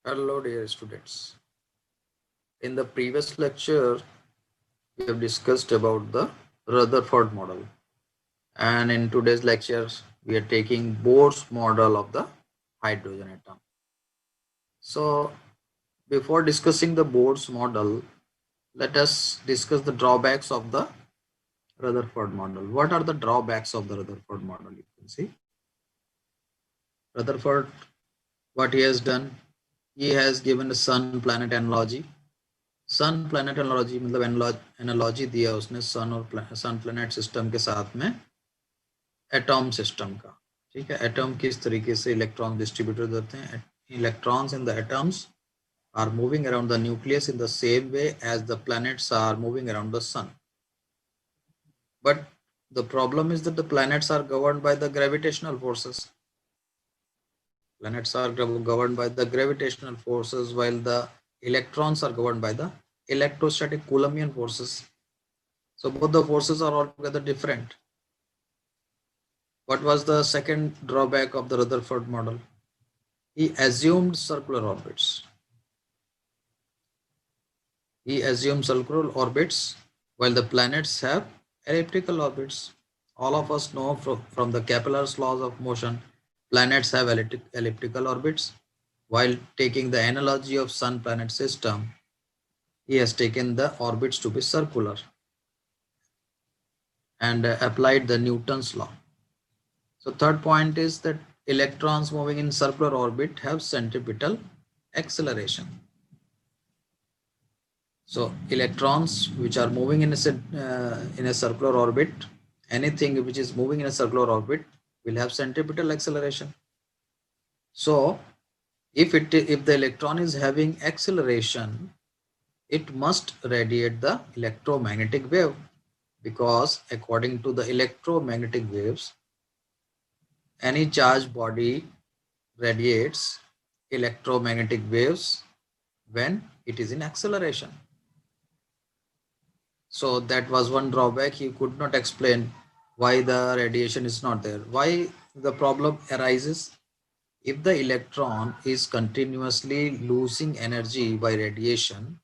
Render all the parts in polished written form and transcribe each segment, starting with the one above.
Hello dear students. In the previous lecture, we have discussed about the Rutherford model. And in today's lecture, we are taking Bohr's model of the hydrogen atom. So before discussing the Bohr's model, let us discuss the drawbacks of the Rutherford model. What are the drawbacks of the Rutherford model? You can see Rutherford, what he has done, he has given a sun planet analogy. Sun planet analogy मतलब analogy दिया उसने सन और सन planet system के साथ में atom system का. ठीक है, एटॉम किस तरीके से इलेक्ट्रॉन डिस्ट्रीब्यूटेड होते हैं. Electrons in the atoms are moving around the nucleus in the same way as the planets are moving around the sun. But the problem is that the planets are governed by the gravitational forces. Planets are governed by the gravitational forces while the electrons are governed by the electrostatic Coulombian forces. So both the forces are altogether different. What was the second drawback of the Rutherford model? He assumed circular orbits. He assumed circular orbits while the planets have elliptical orbits. All of us know from the Kepler's laws of motion, planets have elliptical orbits. While taking the analogy of sun-planet system, he has taken the orbits to be circular and applied the Newton's law. So third point is that electrons moving in circular orbit have centripetal acceleration. So electrons which are moving in a circular orbit, anything which is moving in a circular orbit will have centripetal acceleration. So if the electron is having acceleration, it must radiate the electromagnetic wave, because according to the electromagnetic waves, any charged body radiates electromagnetic waves when it is in acceleration. So that was one drawback. He could not explain why the radiation is not there. Why the problem arises? If the electron is continuously losing energy by radiation,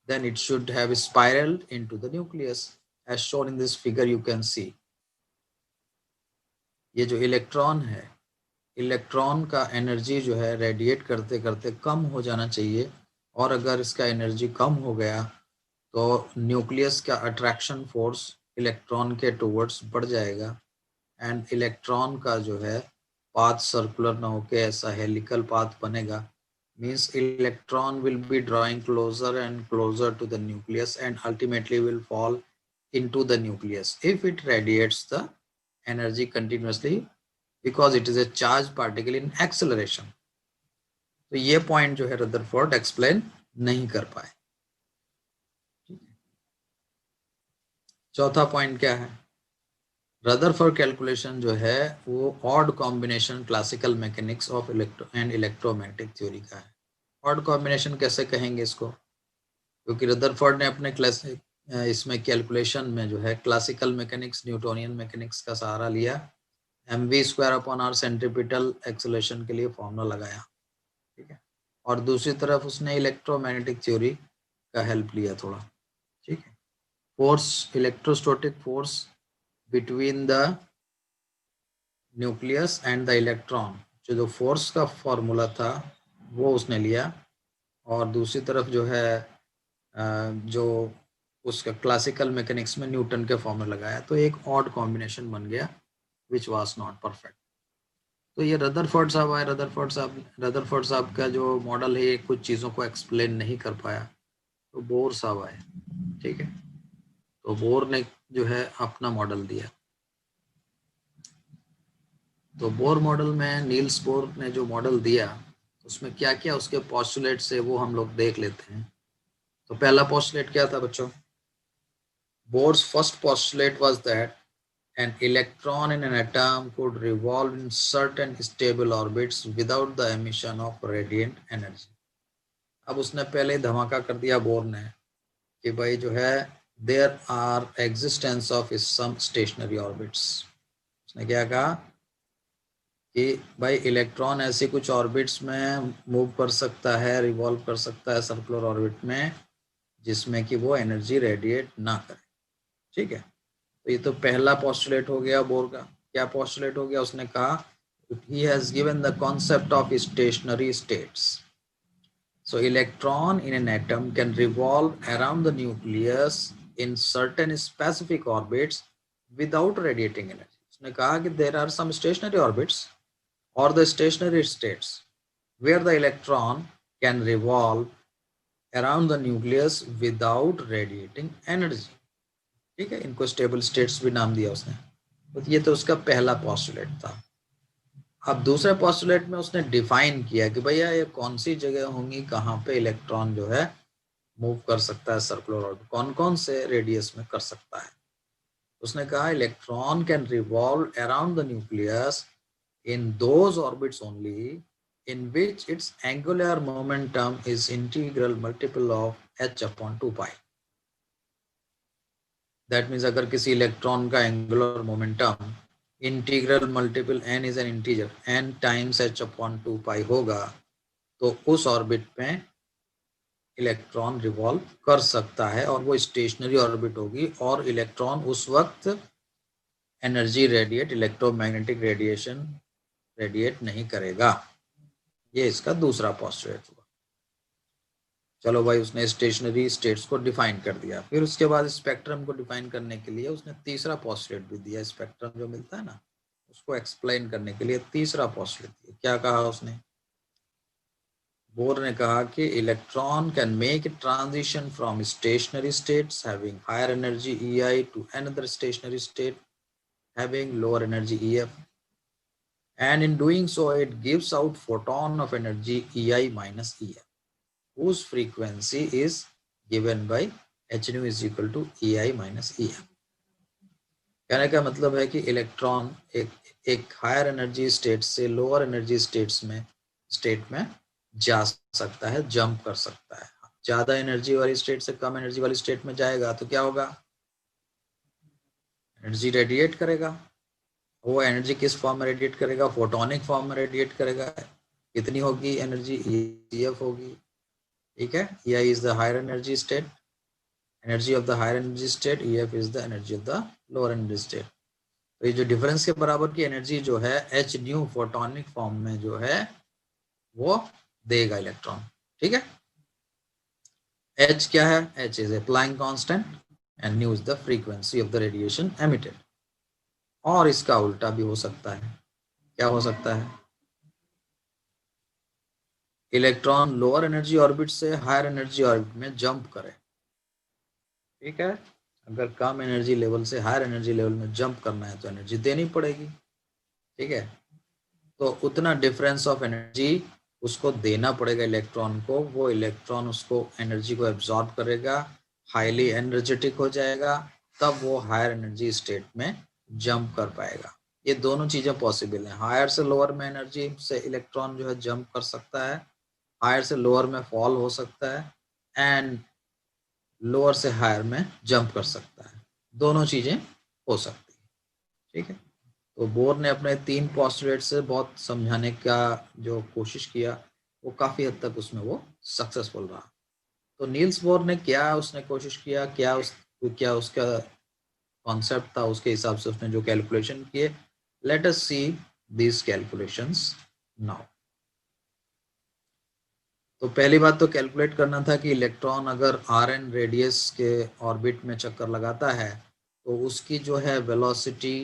then it should have spiraled into the nucleus. As shown in this figure, you can see. ये जो electron है, electron का energy जो है radiate करते करते कम हो जाना चाहिए, और अगर इसका एनर्जी कम हो गया तो न्यूक्लियस का अट्रैक्शन फोर्स इलेक्ट्रॉन के टुवर्ड्स बढ़ जाएगा, एंड इलेक्ट्रॉन का जो है पाथ सर्कुलर ना होके ऐसा हेलिकल पाथ बनेगा. Means electron will be drawing closer and closer to the nucleus and ultimately will fall into the nucleus if it radiates the energy continuously, because it is a charged particle in acceleration. तो ये point जो है Rutherford explain नहीं कर पाए. चौथा point क्या है? रदरफोर्ड कैलकुलेशन जो है वो odd combination classical mechanics of electromagnetic theory का है. ऑड कॉम्बिनेशन कैसे कहेंगे इसको? क्योंकि रदरफोर्ड ने अपने इसमें कैलकुलेशन में जो है क्लासिकल मैकेनिक्स, न्यूटोनियन मैकेनिक्स का सहारा लिया, mv² सेंट्रीपिटल एक्सेलरेशन के लिए फॉर्मूला लगाया. ठीक है, और दूसरी तरफ उसने इलेक्ट्रोमैग्नेटिक थ्योरी का हेल्प लिया थोड़ा. ठीक है, force, electrostatic force between the nucleus and the electron, जो फोर्स का फॉर्मूला था वो उसने लिया, और दूसरी तरफ जो है जो उसका क्लासिकल मैकेनिक्स में न्यूटन के फॉर्मूला लगाया, तो एक ऑड कॉम्बिनेशन बन गया विच वाज नॉट परफेक्ट. तो ये रदरफोर्ड साहब आए. रदरफोर्ड साहब का जो मॉडल है कुछ चीज़ों को एक्सप्लेन नहीं कर पाया, तो बोर साहब आए. ठीक है, तो बोर ने जो है अपना मॉडल दिया. तो बोर मॉडल में नील्स बोर ने जो मॉडल दिया उसमें क्या क्या उसके पॉस्टुलेट से वो हम लोग देख लेते हैं. तो पहला पॉस्टुलेट क्या था बच्चों? Bohr's first postulate was that an electron in an atom could revolve in certain stable orbits without the emission of radiant energy. अब उसने पहले धमाका कर दिया बोर ने कि भाई जो है there are existence of some stationary orbits. उसने क्या कहा? कि भाई इलेक्ट्रॉन ऐसे कुछ ऑर्बिट्स में मूव कर सकता है, रिवॉल्व कर सकता है सर्कुलर ऑर्बिट में, जिसमें कि वो एनर्जी रेडिएट ना करे। ठीक है, तो ये तो पहला पोस्टुलेट हो गया बोर का। क्या पोस्टुलेट हो गया? उसने कहा he has given the concept of stationary states. So electron in an atom can revolve around the nucleus in certain specific orbits without radiating energy. उसने कहा कि there are some stationary orbits or the stationary states where the electron can revolve around the nucleus without radiating energy. ठीक है, इनको stable states भी नाम दिया उसने। तो ये तो उसका पहला पोस्टुलेट था। अब दूसरे पोस्टुलेट में उसने डिफाइन किया कि भैया ये कौन सी जगह होंगी कहाँ पे इलेक्ट्रॉन जो है मूव कर सकता है सर्कुलर ऑर्बिट, कौन कौन से रेडियस में कर सकता है। उसने कहा electron can revolve around the nucleus in those orbits only in which its angular momentum is integral multiple of h upon 2 pi. That means अगर किसी इलेक्ट्रॉन का angular momentum integral multiple n is an integer n times h upon 2 पाई होगा, तो उस orbit में electron revolve कर सकता है और वो स्टेशनरी ऑर्बिट होगी और इलेक्ट्रॉन उस वक्त energy radiate, electromagnetic radiation radiate नहीं करेगा। ये इसका दूसरा पोस्टुलेट हुआ। चलो भाई, उसने स्टेशनरी स्टेट्स को डिफाइन कर दिया। फिर उसके बाद स्पेक्ट्रम को डिफाइन करने के लिए उसने तीसरा पोस्टुलेट भी दिया। स्पेक्ट्रम जो मिलता है ना, उसको एक्सप्लेन करने के लिए तीसरा पोस्टुलेट दिया। क्या कहा उसने? बोर ने कहा कि electron can make a transition from stationary states having higher energy EI to another stationary state having lower energy EF, and in doing so it gives out photon of energy EI minus EF whose frequency is given by h nu is equal to EI minus EF। कहने का मतलब है कि electron एक higher energy state से lower energy state में जा सकता है, जंप कर सकता है। ज्यादा एनर्जी वाली स्टेट से कम एनर्जी वाली स्टेट में जाएगा तो क्या होगा? एनर्जी रेडिएट करेगा। वो एनर्जी किस फॉर्म में रेडिएट करेगा? फोटोनिक फॉर्म में रेडिएट करेगा। कितनी होगी एनर्जी? EF होगी। ठीक है, EI is the higher energy state, energy of the higher energy state, EF is the energy of the lower energy state. तो ये जो डिफरेंस के बराबर की एनर्जी जो है h न्यू फोटोनिक फॉर्म में जो है वो देगा इलेक्ट्रॉन। ठीक है, h क्या है? h is a plank constant and new is the frequency of the radiation emitted. और इसका उल्टा भी हो सकता है। क्या हो सकता है? इलेक्ट्रॉन लोअर एनर्जी ऑर्बिट से हायर एनर्जी ऑर्बिट में जंप करे। ठीक है, अगर कम एनर्जी लेवल से हायर एनर्जी लेवल में जंप करना है तो एनर्जी देनी पड़ेगी। ठीक है, तो उतना डिफरेंस ऑफ एनर्जी उसको देना पड़ेगा इलेक्ट्रॉन को। वो इलेक्ट्रॉन उसको एनर्जी को एब्जॉर्ब करेगा, हाईली एनर्जेटिक हो जाएगा, तब वो हायर एनर्जी स्टेट में जंप कर पाएगा। ये दोनों चीजें पॉसिबल हैं। हायर से लोअर में एनर्जी से इलेक्ट्रॉन जो है जंप कर सकता है, हायर से लोअर में फॉल हो सकता है, एंड लोअर से हायर में जंप कर सकता है। दोनों चीजें हो सकती है। ठीक है, तो बोर ने अपने 3 पोस्टुलेट से बहुत समझाने का जो कोशिश किया, वो काफी हद तक उसमें वो सक्सेसफुल रहा। तो नील्स बोर ने क्या उसने कोशिश किया, क्या उसका कॉन्सेप्ट था, उसके हिसाब से उसने जो कैलकुलेशन किए। Let us see these calculations now. तो पहली बात तो कैलकुलेट करना था कि इलेक्ट्रॉन अगर Rn रेडियस के ऑर्बिट में चक्कर लगाता है तो उसकी जो है वेलोसिटी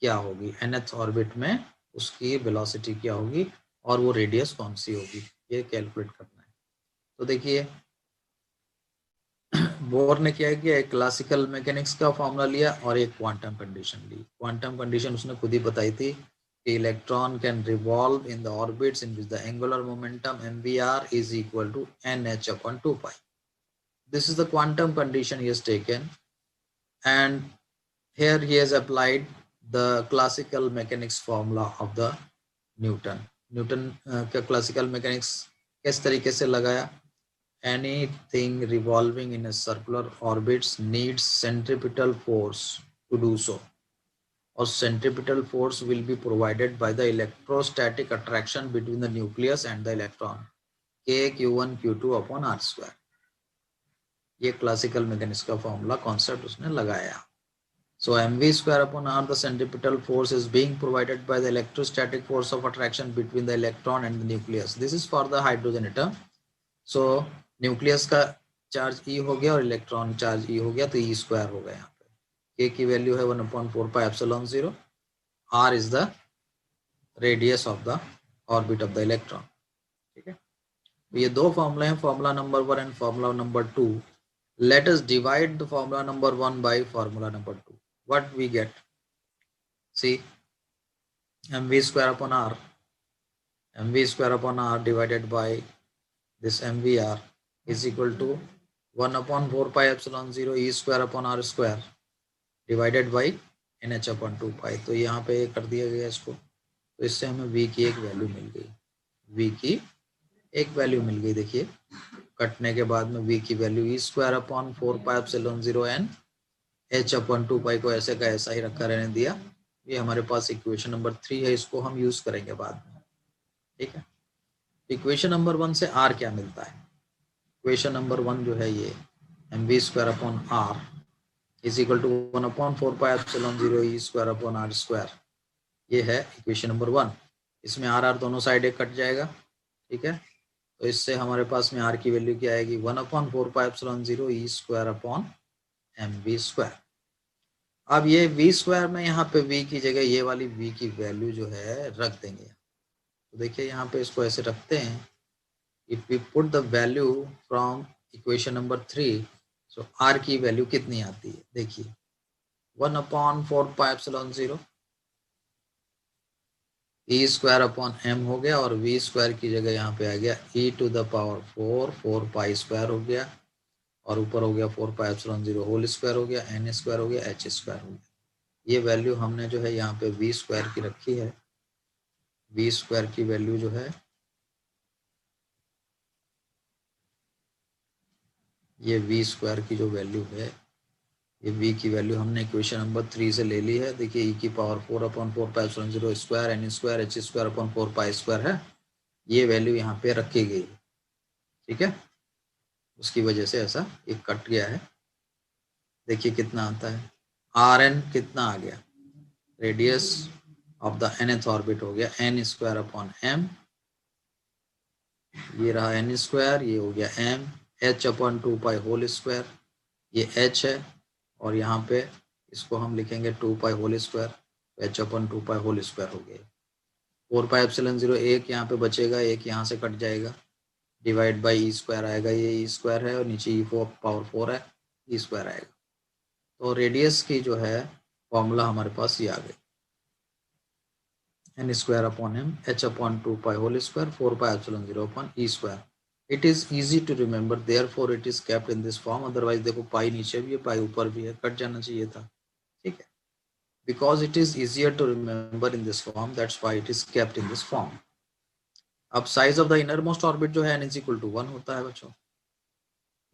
क्या होगी, nth ऑर्बिट में उसकी वेलोसिटी क्या होगी और वो रेडियस कौन सी होगी, ये कैलकुलेट करना है। तो देखिए, बोर ने क्या किया, एक क्लासिकल मैकेनिक्स का फॉर्मूला लिया और एक क्वांटम कंडीशन ली। क्वांटम कंडीशन उसने खुद ही बताई थी कि electron can revolve in the orbits in which the angular momentum mvr is equal to nh upon 2 pi. This is the quantum condition he has taken, and here he has applied the classical mechanics formula of the Newton का classical mechanics किस तरीके से लगाया? Anything revolving in a circular orbits needs centripetal force to do so. और centripetal force will be provided by the electrostatic attraction between the nucleus and the electron, K Q1 Q2 upon R square. ये classical mechanics का formula concept उसने लगाया. So mv square upon r, the centripetal force is being provided by the electrostatic force of attraction between the electron and the nucleus. This is for the hydrogen atom. So nucleus का charge E हो गया और electron charge E हो गया, तो E square हो गया. यहाँ पे K की वैल्यू है 1/4 pi epsilon 0. R is the radius of the orbit of the electron. ठीक है, ये दो फॉर्मूला हैं, formula number 1 and formula number 2. Let us divide the formula number 1 by formula number 2. What we get? See, mv square upon r divided by this mvr is equal to 1/4 pi epsilon 0 e square upon r square divided by nh upon 2 pi. तो यहाँ पे कर दिया गया इसको, तो इससे हमें v की एक वैल्यू मिल गई. v की एक वैल्यू मिल गई. देखिए, कटने के बाद में v की value e square upon 4 pi epsilon 0 n h upon 2 pi को ऐसे का ऐसा ही रखा रहने दिया. ये हमारे पास इक्वेशन नंबर 3 है, इसको हम यूज करेंगे बाद में. ठीक है, इक्वेशन नंबर 1 से r क्या मिलता है? इक्वेशन नंबर 1 जो है ये mv square upon r is equal to 1/4 pi epsilon 0 e square upon r square. ये है इक्वेशन नंबर 1. इसमें r दोनों साइड एक कट जाएगा. ठीक है, तो इससे हमारे पास में r की वैल्यू क्या आएगी? 1/4 pi epsilon 0 e square upon mv square. अब ये v स्क्वायर में यहाँ पे v की जगह ये वाली v की वैल्यू जो है रख देंगे. तो देखिए यहाँ पे इसको ऐसे रखते हैं. If we put the value from equation number 3, so r की वैल्यू कितनी आती है? देखिए 1/4 pi epsilon 0 e square upon m हो गया, और v स्क्वायर की जगह यहाँ पे आ गया e to the power 4 pi square हो गया, और ऊपर हो गया 4 pi epsilon 0 होल स्क्वायर हो गया, n स्क्वायर हो गया, h स्क्वायर हो गया. ये वैल्यू हमने जो है यहाँ पे v स्क्वायर की रखी है. v स्क्वायर की वैल्यू जो है ये v स्क्वायर की जो वैल्यू है, ये v की वैल्यू हमने इक्वेशन नंबर 3 से ले ली है. देखिए e की power 4/4 pi epsilon 0 square n square h square upon 4 pi square है. ये वैल्यू यहाँ पे रखी गई. ठीक है, उसकी वजह से ऐसा एक कट गया है. देखिए कितना आता है, Rn कितना आ गया? Radius of the nth orbit हो गया n स्क्वायर अपॉन m. ये रहा n स्क्वायर, ये हो गया m, h upon 2 pi whole square, ये h है, और यहाँ पे इसको हम लिखेंगे 2 pi whole square, h upon 2 pi whole square हो गया. 4 pi epsilon 0 एक यहाँ पे बचेगा, एक यहाँ से कट जाएगा, डिवाइड बाई ई स्क्वायर आएगा. ये ई स्क्वायर है और नीचे ई पावर 4 है, ई स्क्वायर आएगा. तो रेडियस की जो है फॉर्मूला हमारे पास ये आ गई, n square upon m h upon 2 pi whole square 4 pi epsilon 0 upon e square. It is easy to remember, therefore it is kept in this form. Otherwise देखो पाई नीचे भी है, पाई ऊपर भी है, कट जाना चाहिए था. ठीक है, because it is easier to remember in this form, that's why it is kept in this form. अब size of the innermost orbit जो है n इज इक्वल टू 1 होता है बच्चों.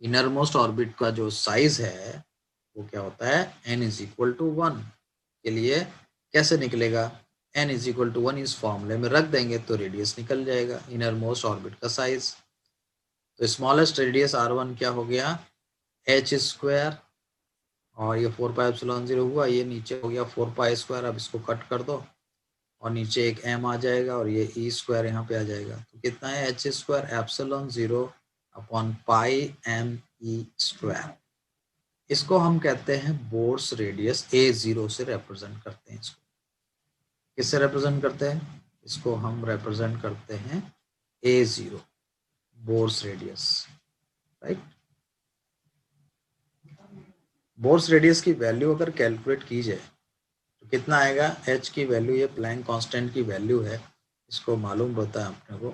इनर मोस्ट ऑर्बिट का जो साइज है वो क्या होता है? n is equal to 1. के लिए कैसे निकलेगा? n इज इक्वल टू 1 इस फॉर्मूले में रख देंगे तो रेडियस निकल जाएगा, इनर मोस्ट ऑर्बिट का साइज. तो स्मॉलेस्ट रेडियस r1 क्या हो गया? h स्क्वायर, और ये 4 pi epsilon 0 हुआ, ये नीचे हो गया 4 pi स्क्वायर. अब इसको कट कर दो और नीचे एक m आ जाएगा, और ये e स्क्वायर यहाँ पे आ जाएगा. तो कितना है? h square epsilon 0 upon pi m e square. इसको हम कहते हैं बोर्स रेडियस. a0 से रिप्रेजेंट करते हैं. इसको किससे रिप्रेजेंट करते हैं? इसको हम रिप्रेजेंट करते हैं a0, Bohr's radius. Right, Bohr's radius की वैल्यू अगर कैलकुलेट की जाए तो कितना आएगा? h की वैल्यू, ये प्लैंक कांस्टेंट की वैल्यू है, इसको मालूम होता है अपने को,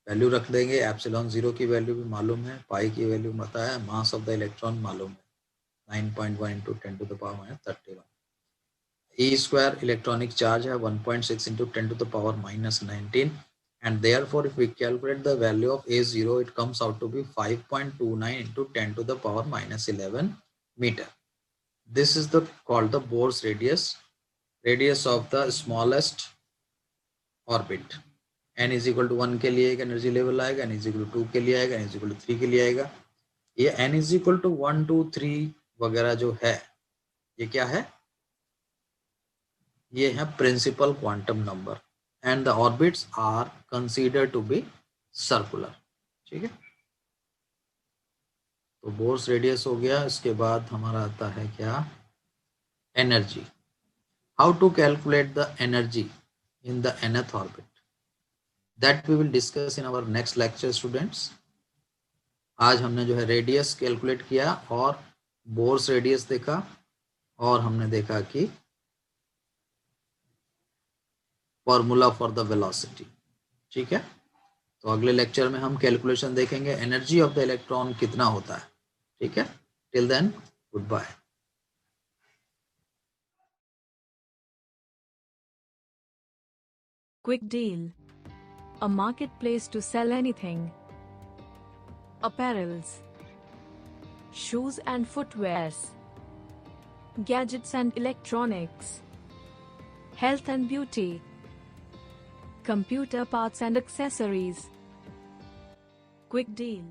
वैल्यू रख देंगे. एप्सिलॉन 0 की वैल्यू भी मालूम है, पाई की वैल्यू पता है, मास ऑफ द इलेक्ट्रॉन मालूम है 9.1 into 10 to the power -31. E square electronic charge है 1.6 into 10 to the power -19, and therefore if we calculate the value of A0, it comes out to be 5.29 into 10 to the power -11 meter. This is the called the Bohr's radius, radius of the smallest orbit. n is equal to 1 के लिए एक energy level आएगा, n is equal to 2 के लिए आएगा, n is equal to 3 के लिए आएगा। ये n इज इक्वल टू 1 2 3 वगैरह जो है, ये क्या है? ये है principal quantum number and the orbits are consider to be circular. ठीक है, तो बोर्स रेडियस हो गया। इसके बाद हमारा आता है क्या? Energy. How to calculate the energy in the nth orbit, that we will discuss in our next lecture students। आज हमने जो है रेडियस कैलकुलेट किया और बोर्स रेडियस देखा, और हमने देखा कि फॉर्मूला फॉर द वेलोसिटी। ठीक है, तो अगले लेक्चर में हम कैलकुलेशन देखेंगे एनर्जी ऑफ द इलेक्ट्रॉन कितना होता है। ठीक है, till then goodbye. Quick Deal, a marketplace to sell anything. Apparels, shoes and footwears, gadgets and electronics, health and beauty, computer parts and accessories. Quick Deal.